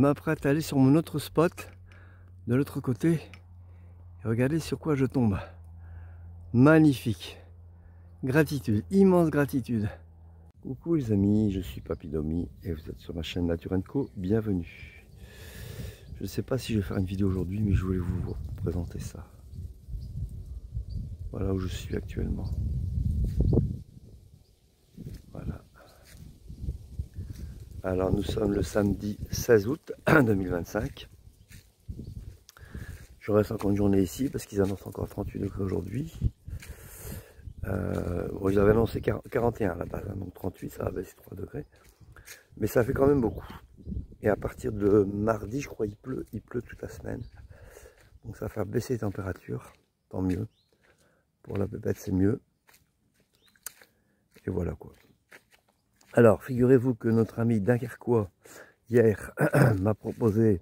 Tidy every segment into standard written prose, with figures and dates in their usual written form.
m'apprête à aller sur mon autre spot, de l'autre côté, et regardez sur quoi je tombe. Magnifique. Gratitude, immense gratitude. Coucou les amis, je suis Papy Domi et vous êtes sur ma chaîne Nature & Co. Bienvenue. Je ne sais pas si je vais faire une vidéo aujourd'hui, mais je voulais vous présenter ça. Voilà où je suis actuellement. Voilà. Alors nous sommes le samedi 16 août 2025. Je reste encore une journée ici parce qu'ils annoncent encore 38 degrés aujourd'hui. Bon, ils avaient annoncé 41 à la base, hein, donc 38 ça va baisser 3 degrés. Mais ça fait quand même beaucoup. Et à partir de mardi, je crois, il pleut toute la semaine. Donc ça va faire baisser les températures, tant mieux. Pour la bébête, c'est mieux. Et voilà quoi. Alors, figurez-vous que notre ami Dunkerquois, hier, m'a proposé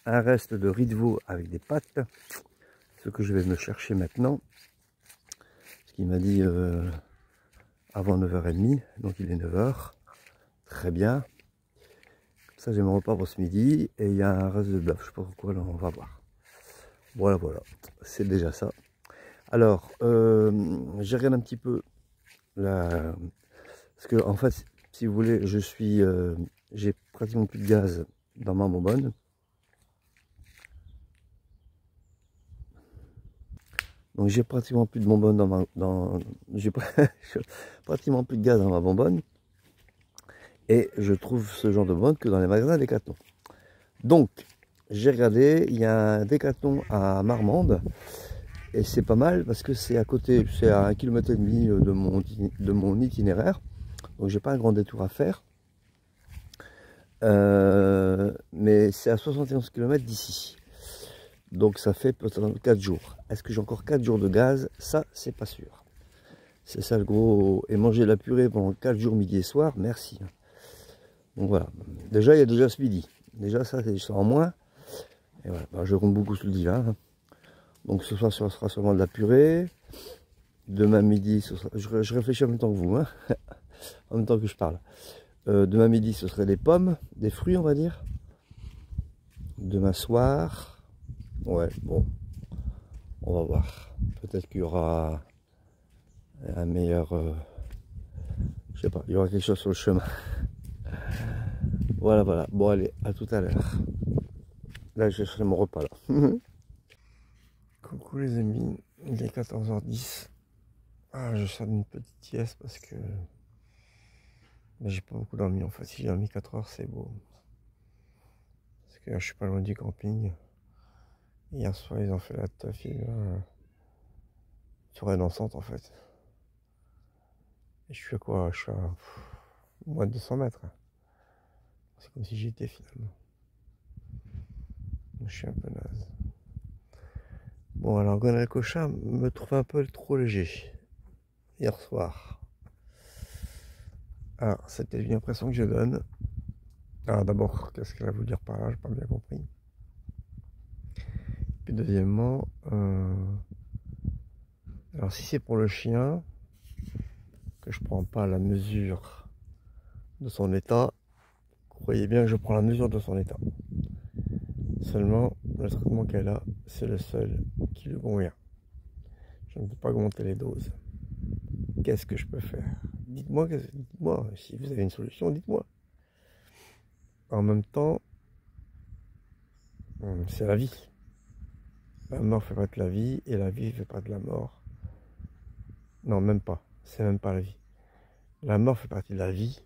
un reste de riz de veau avec des pâtes. Ce que je vais me chercher maintenant. Ce qu'il m'a dit avant 9h30, donc il est 9h. Très bien. Comme ça, j'ai mon repas pour ce midi. Et il y a un reste de bœuf, je ne sais pas pourquoi, là, on va voir. Voilà, voilà. C'est déjà ça. Alors, j'ai regardé un petit peu la... Parce que, en fait, si vous voulez, j'ai pratiquement plus de gaz dans ma bonbonne. Donc j'ai pratiquement plus de bonbonne j'ai pratiquement plus de gaz dans ma bonbonne. Et je trouve ce genre de bonbonne que dans les magasins Decathlon. Donc j'ai regardé, il y a un Decathlon à Marmande. Et c'est pas mal parce que c'est à côté, c'est à 1,5 km de mon itinéraire. Donc j'ai pas un grand détour à faire. Mais c'est à 71 km d'ici. Donc ça fait peut-être 4 jours. Est-ce que j'ai encore 4 jours de gaz? Ça, c'est pas sûr. C'est ça le gros. Et manger de la purée pendant 4 jours, midi et soir, merci. Donc voilà. Déjà, il y a déjà ce midi. Déjà, ça, c'est en moins. Et voilà. Ben, je compte beaucoup sur le divin. Donc ce soir, ce sera seulement de la purée. Demain midi, ce sera... je réfléchis en même temps que vous. Hein. En même temps que je parle. Demain midi, ce serait des pommes, des fruits, on va dire. Demain soir... Ouais, bon, on va voir. Peut-être qu'il y aura un meilleur... je sais pas, il y aura quelque chose sur le chemin. Voilà, voilà. Bon, allez, à tout à l'heure. Là, je serai mon repas, là. Coucou les amis, il est 14h10. Ah, je sors d'une petite sieste parce que... j'ai pas beaucoup dormi, en fait. Si j'ai dormi 4 heures, c'est beau. Parce que je suis pas loin du camping. Hier soir, ils ont fait la teuf, soirée dansante en fait. Et je suis à quoi? Je suis à moins de 200 mètres. C'est comme si j'y étais finalement. Je suis un peu naze. Bon, alors Gonal Cochin me trouve un peu trop léger hier soir. Alors, c'était une impression que je donne. Alors d'abord, qu'est-ce qu'elle a voulu dire par là? J'ai pas bien compris. Puis deuxièmement, alors si c'est pour le chien, que je prends pas la mesure de son état, croyez bien que je prends la mesure de son état. Seulement, le traitement qu'elle a, c'est le seul qui lui convient. Je ne peux pas augmenter les doses. Qu'est-ce que je peux faire? Dites-moi, si vous avez une solution, dites-moi. En même temps, c'est la vie. La mort fait pas de la vie et la vie fait pas de la mort. Non, même pas. C'est même pas la vie. La mort fait partie de la vie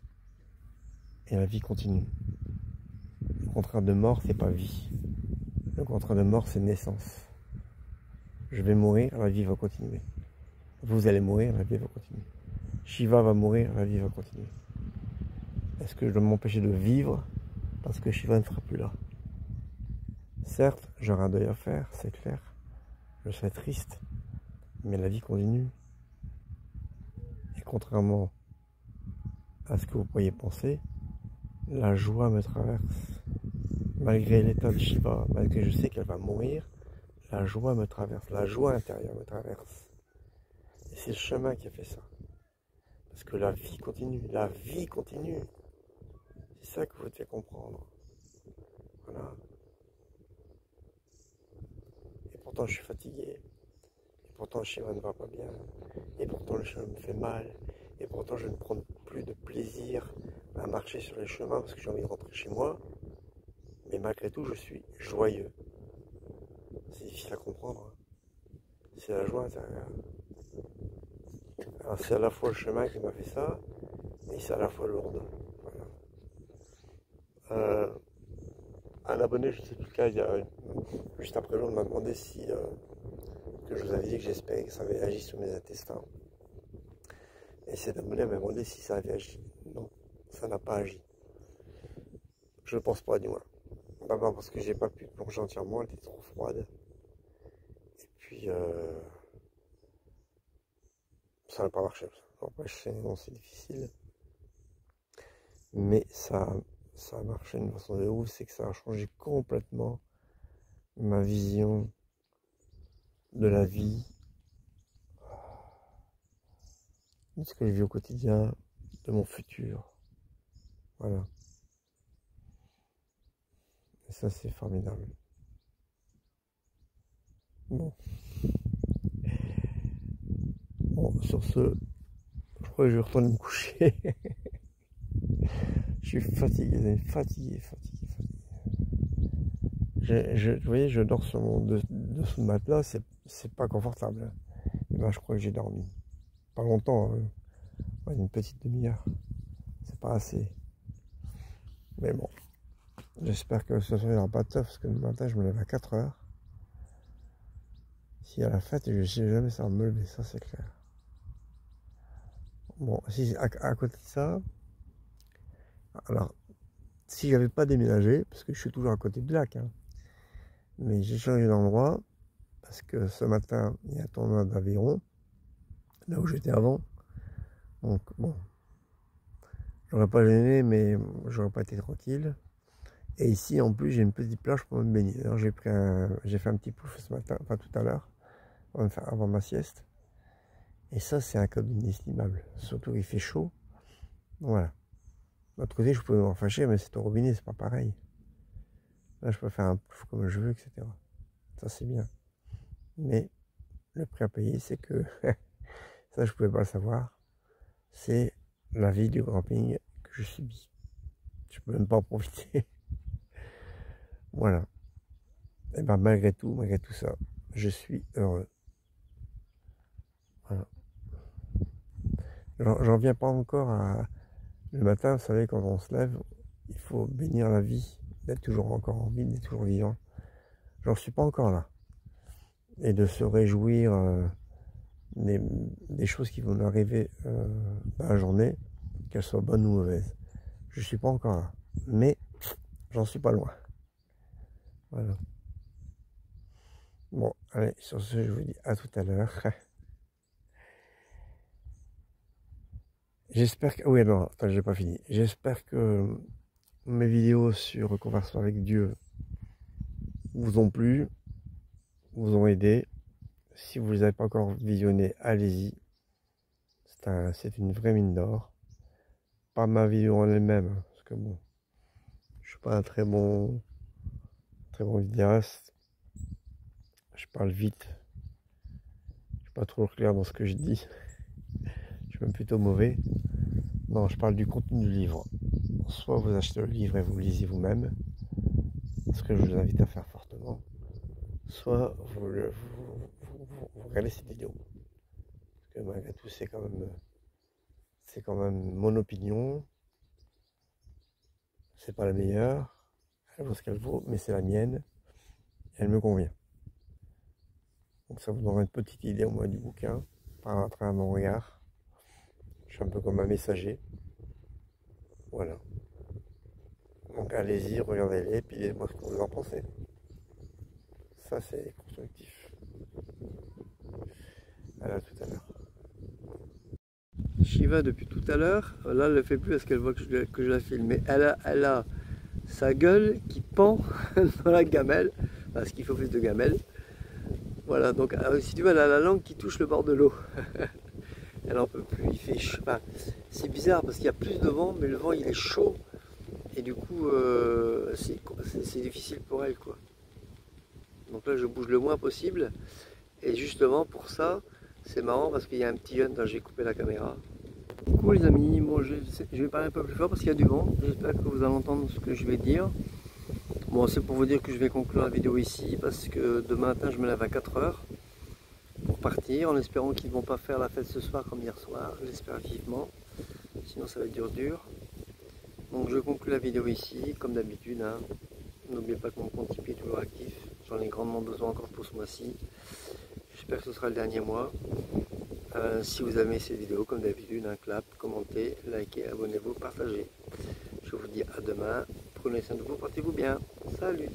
et la vie continue. Le contraire de mort, c'est pas vie. Le contraire de mort, c'est naissance. Je vais mourir, la vie va continuer. Vous allez mourir, la vie va continuer. Shiva va mourir, la vie va continuer. Est-ce que je dois m'empêcher de vivre parce que Shiva ne sera plus là? Certes, j'aurai un deuil à faire, c'est clair. Je serai triste, mais la vie continue. Et contrairement à ce que vous pourriez penser, la joie me traverse. Malgré l'état de Shiva, malgré que je sais qu'elle va mourir, la joie me traverse, la joie intérieure me traverse. Et c'est le chemin qui a fait ça. Parce que la vie continue, la vie continue. C'est ça que vous devez comprendre. pourtant je suis fatigué, et pourtant le chemin ne va pas bien, et pourtant le chemin me fait mal, et pourtant je ne prends plus de plaisir à marcher sur les chemins parce que j'ai envie de rentrer chez moi, mais malgré tout je suis joyeux. C'est difficile à comprendre, hein. C'est la joie intérieure. Alors c'est à la fois le chemin qui m'a fait ça, et c'est à la fois lourd. Voilà. Un abonné, je ne sais plus lequel, juste après l'autre, m'a demandé si que je vous avais dit que j'espérais que ça avait agi sur mes intestins. Et cet abonné m'a demandé si ça avait agi. Non, ça n'a pas agi. Je ne pense pas, du moins. D'abord parce que j'ai pas pu plonger entièrement, elle était trop froide. Et puis, ça n'a pas marché. N'empêche, c'est difficile. Mais ça a marché d'une façon de ouf, c'est que ça a changé complètement ma vision de la vie, de ce que je vis au quotidien, de mon futur. Voilà. Et ça, c'est formidable. Bon. Bon, sur ce, je crois que je vais retourner me coucher. Je suis fatigué, fatigué. Vous voyez, je dors sur mon dessous de matelas, c'est pas confortable. Et ben, je crois que j'ai dormi. Pas longtemps, hein. Ouais, une petite demi-heure. C'est pas assez. Mais bon, j'espère que ce soir il n'y aura pas de taf, parce que le matin je me lève à 4 heures. S'il y a la fête, je ne sais jamais ça va me lever, ça c'est clair. Bon, si, à côté de ça, alors, si j'avais pas déménagé, parce que je suis toujours à côté du lac, hein, mais j'ai changé d'endroit, parce que ce matin, il y a un tournoi d'aviron, là où j'étais avant. Donc, bon, j'aurais pas gêné, mais j'aurais pas été tranquille. Et ici, en plus, j'ai une petite plage pour me baigner. Alors, j'ai fait un petit pouf ce matin, enfin tout à l'heure, avant ma sieste. Et ça, c'est un cadeau inestimable. Surtout qu'il fait chaud. Voilà. De l'autre côté, je pouvais m'en fâcher, mais c'est au robinet, c'est pas pareil. Là, je peux faire un pouf comme je veux, etc. Ça, c'est bien. Mais le prix à payer, c'est que, ça, je pouvais pas le savoir, c'est la vie du camping que je subis. Je peux même pas en profiter. Voilà. Et ben malgré tout ça, je suis heureux. Voilà. J'en viens pas encore à... Le matin, vous savez, quand on se lève, il faut bénir la vie, d'être toujours encore en vie, d'être toujours vivant. J'en suis pas encore là. Et de se réjouir des choses qui vont nous arriver dans la journée, qu'elles soient bonnes ou mauvaises. Je suis pas encore là. Mais j'en suis pas loin. Voilà. Bon, allez, sur ce, je vous dis à tout à l'heure. J'espère que... Oui, non, attends, j'ai pas fini. J'espère que mes vidéos sur Conversation avec Dieu vous ont plu, vous ont aidé. Si vous ne les avez pas encore visionnées, allez-y. C'est une vraie mine d'or. Pas ma vidéo en elle-même, parce que bon, je suis pas un très bon vidéaste. Je parle vite. Je suis pas trop clair dans ce que je dis. Je suis même plutôt mauvais. Non, je parle du contenu du livre. Soit vous achetez le livre et vous le lisez vous-même, ce que je vous invite à faire fortement, soit vous regardez cette vidéo. Parce que malgré tout, c'est quand même mon opinion. C'est pas la meilleure, elle vaut ce qu'elle vaut, mais c'est la mienne, et elle me convient. Donc ça vous donnera une petite idée au moins du bouquin, par travers mon regard. Je suis un peu comme un messager. Voilà. Donc allez-y, regardez-les, puis dites-moi ce que vous en pensez. Ça c'est constructif. À tout à l'heure. Shiva depuis tout à l'heure, là elle ne le fait plus parce qu'elle voit que je la filme, mais elle a sa gueule qui pend dans la gamelle, parce qu'il faut plus de gamelle. Voilà, donc si tu veux, elle a la langue qui touche le bord de l'eau. Elle en peut plus, il fait chaud. Enfin, c'est bizarre parce qu'il y a plus de vent, mais le vent il est chaud. Et du coup, c'est difficile pour elle, quoi. Donc là je bouge le moins possible. Et justement pour ça, c'est marrant parce qu'il y a un petit jeune, j'ai coupé la caméra. Coucou les amis, bon, je vais parler un peu plus fort parce qu'il y a du vent. J'espère que vous allez entendre ce que je vais dire. Bon, c'est pour vous dire que je vais conclure la vidéo ici parce que demain matin je me lève à 4 heures pour partir en espérant qu'ils ne vont pas faire la fête ce soir comme hier soir. J'espère vivement, sinon ça va être dur. Donc je conclue la vidéo ici, comme d'habitude. Hein. N'oubliez pas que mon compte Tipeee est toujours actif. J'en ai grandement besoin encore pour ce mois-ci. J'espère que ce sera le dernier mois. Si vous aimez cette vidéo, comme d'habitude, un clap, commentez, likez, abonnez-vous, partagez. Je vous dis à demain. Prenez soin de vous, portez-vous bien. Salut!